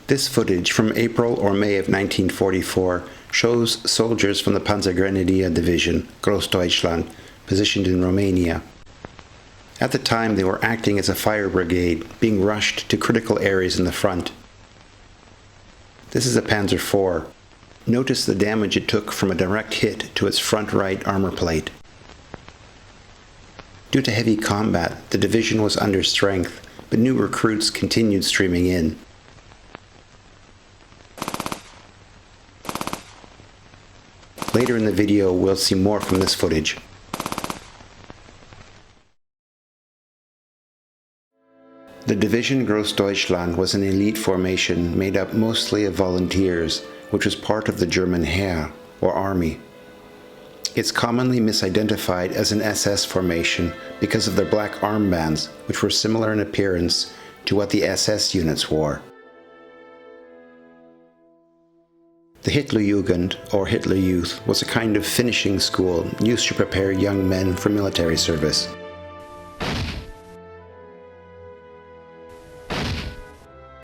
This footage from April or May of 1944 shows soldiers from the Panzergrenadier Division, Großdeutschland, positioned in Romania. At the time, they were acting as a fire brigade, being rushed to critical areas in the front. This is a Panzer IV. Notice the damage it took from a direct hit to its front right armor plate. Due to heavy combat, the division was under strength, but new recruits continued streaming in. Later in the video, we'll see more from this footage. The Division Großdeutschland was an elite formation made up mostly of volunteers, which was part of the German Heer, or army. It's commonly misidentified as an SS formation because of their black armbands, which were similar in appearance to what the SS units wore. The Hitlerjugend, or Hitler Youth, was a kind of finishing school used to prepare young men for military service.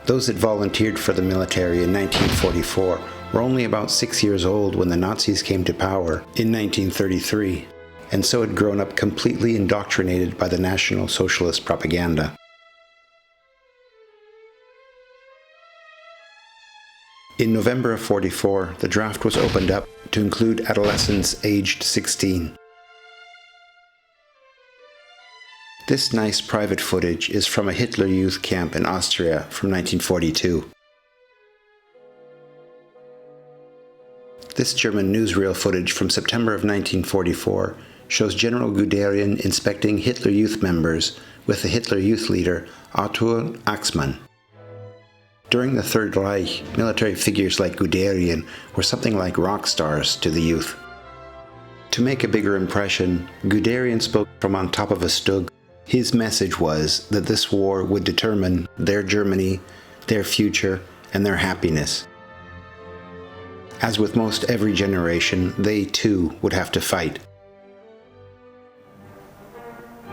Those that volunteered for the military in 1944 were only about 6 years old when the Nazis came to power in 1933, and so had grown up completely indoctrinated by the National Socialist propaganda. In November of '44, the draft was opened up to include adolescents aged 16. This nice private footage is from a Hitler Youth camp in Austria from 1942. This German newsreel footage from September of 1944 shows General Guderian inspecting Hitler Youth members with the Hitler Youth leader Arthur Axmann. During the Third Reich, military figures like Guderian were something like rock stars to the youth. To make a bigger impression, Guderian spoke from on top of a stug. His message was that this war would determine their Germany, their future, and their happiness. As with most every generation, they too would have to fight.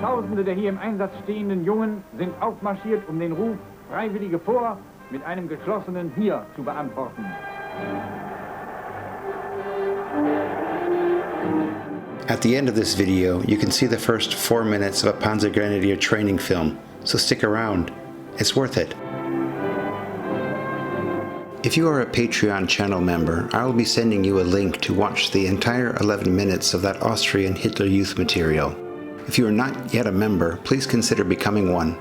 Tausende der hier im Einsatz stehenden Jungen sind aufmarschiert, den Ruf Freiwillige vor mit einem geschlossenen Hier zu beantworten. At the end of this video, you can see the first 4 minutes of a Panzergrenadier training film, so stick around. It's worth it. If you are a Patreon channel member, I will be sending you a link to watch the entire 11 minutes of that Austrian Hitler Youth material. If you are not yet a member, please consider becoming one.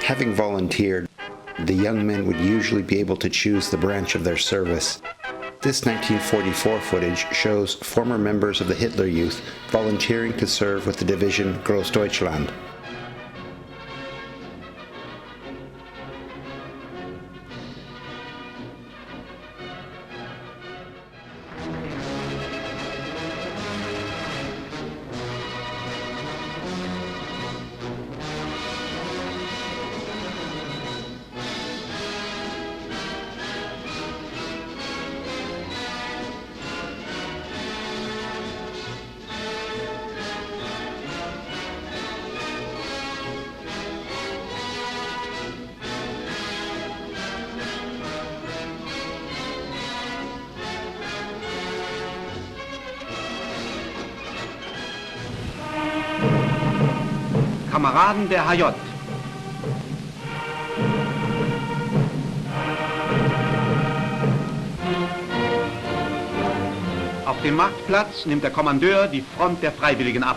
Having volunteered, the young men would usually be able to choose the branch of their service. This 1944 footage shows former members of the Hitler Youth volunteering to serve with the Division Großdeutschland. Kameraden der HJ. Auf dem Marktplatz nimmt der Kommandeur die Front der Freiwilligen ab.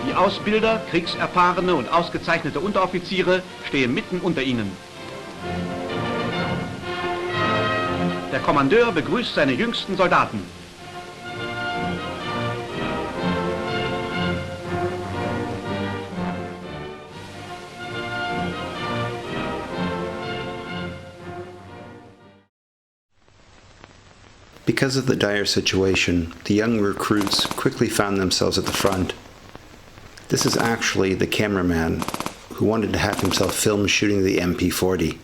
Die Ausbilder, kriegserfahrene und ausgezeichnete Unteroffiziere stehen mitten unter ihnen. Der Kommandeur begrüßt seine jüngsten Soldaten. Because of the dire situation, the young recruits quickly found themselves at the front. This is actually the cameraman who wanted to have himself filmed shooting the MP-40.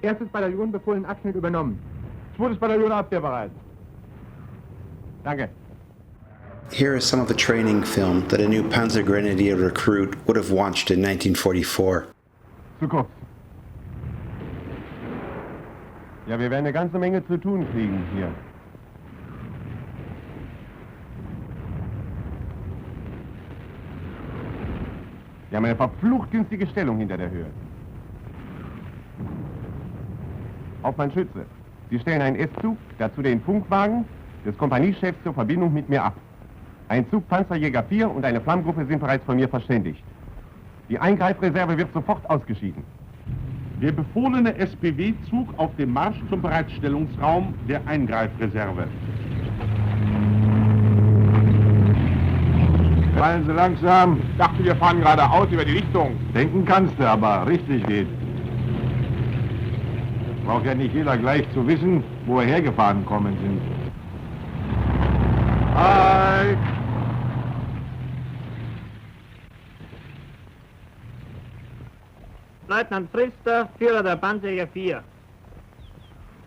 Erstes Bataillon befohlen Abschnitt übernommen. Zweites Bataillon abwehrbereit. Danke. Here is some of the training film that a new Panzer Grenadier recruit would have watched in 1944. Zu kurz. Ja, wir werden eine ganze Menge zu tun kriegen hier. Wir haben eine verflucht günstige Stellung hinter der Höhe. Hauptmann Schütze, Sie stellen einen S-Zug, dazu den Funkwagen des Kompaniechefs zur Verbindung mit mir ab. Ein Zug Panzerjäger 4 und eine Flammgruppe sind bereits von mir verständigt. Die Eingreifreserve wird sofort ausgeschieden. Der befohlene SPW-Zug auf dem Marsch zum Bereitstellungsraum der Eingreifreserve. Fallen Sie langsam. Ich dachte, wir fahren geradeaus über die Richtung. Denken kannst du, aber richtig geht. Braucht ja nicht jeder gleich zu wissen, wo wir hergefahren kommen sind. Halt! Leutnant Priester, Führer der Panzerjäger 4.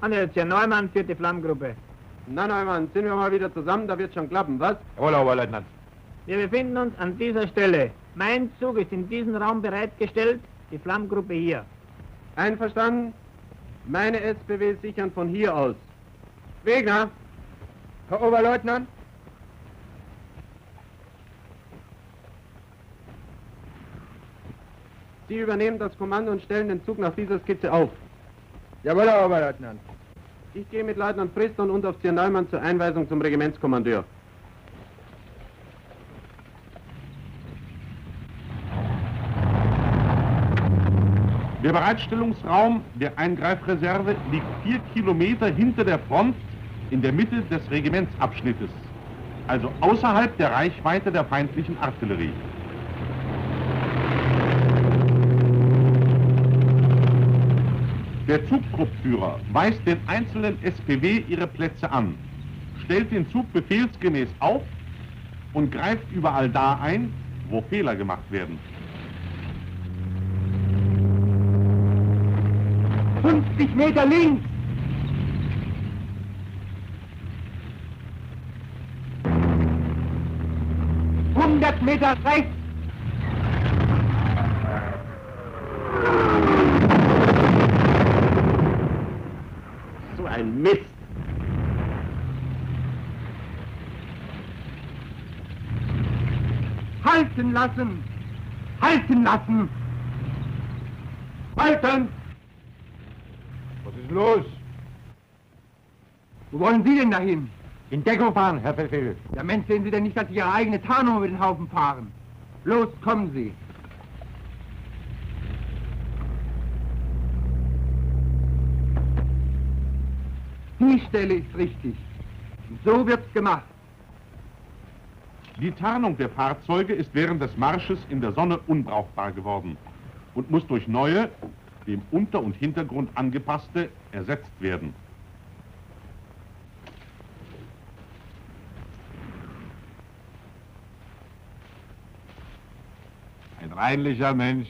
Anhältchen Neumann führt die Flammgruppe. Na Neumann, sind wir mal wieder zusammen, da wird schon klappen, was? Jawohl, Oberleutnant. Wir befinden uns an dieser Stelle. Mein Zug ist in diesem Raum bereitgestellt, die Flammgruppe hier. Einverstanden? Meine SPW sichern von hier aus. Wegner! Herr Oberleutnant? Sie übernehmen das Kommando und stellen den Zug nach dieser Skizze auf. Jawohl, Herr Oberleutnant. Ich gehe mit Leutnant Priester und Unteroffizier Neumann zur Einweisung zum Regimentskommandeur. Der Bereitstellungsraum der Eingreifreserve liegt 4 Kilometer hinter der Front in der Mitte des Regimentsabschnittes, also außerhalb der Reichweite der feindlichen Artillerie. Der Zugtruppführer weist den einzelnen SPW ihre Plätze an, stellt den Zug befehlsgemäß auf und greift überall da ein, wo Fehler gemacht werden. 50 Meter links! Meter rechts! So ein Mist! Halten lassen! Halten lassen! Halten! Was ist los? Wo wollen Sie denn dahin? In Deckung fahren, Herr Befehl. Ja, Mensch, sehen Sie denn nicht, dass Sie Ihre eigene Tarnung über den Haufen fahren? Los, kommen Sie! Die Stelle ist richtig. So wird's gemacht. Die Tarnung der Fahrzeuge ist während des Marsches in der Sonne unbrauchbar geworden und muss durch neue, dem Unter- und Hintergrund angepasste, ersetzt werden. Ein reinlicher Mensch.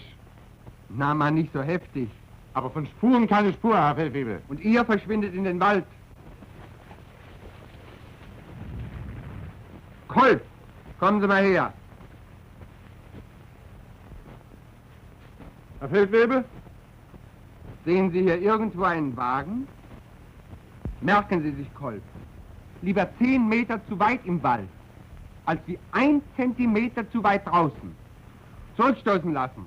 Na, mal nicht so heftig. Aber von Spuren keine Spur, Herr Feldwebel. Und ihr verschwindet in den Wald. Kolb, kommen Sie mal her. Herr Feldwebel? Sehen Sie hier irgendwo einen Wagen? Merken Sie sich, Kolb. Lieber 10 Meter zu weit im Wald, als wie 1 Zentimeter zu weit draußen. Zurückstoßen lassen.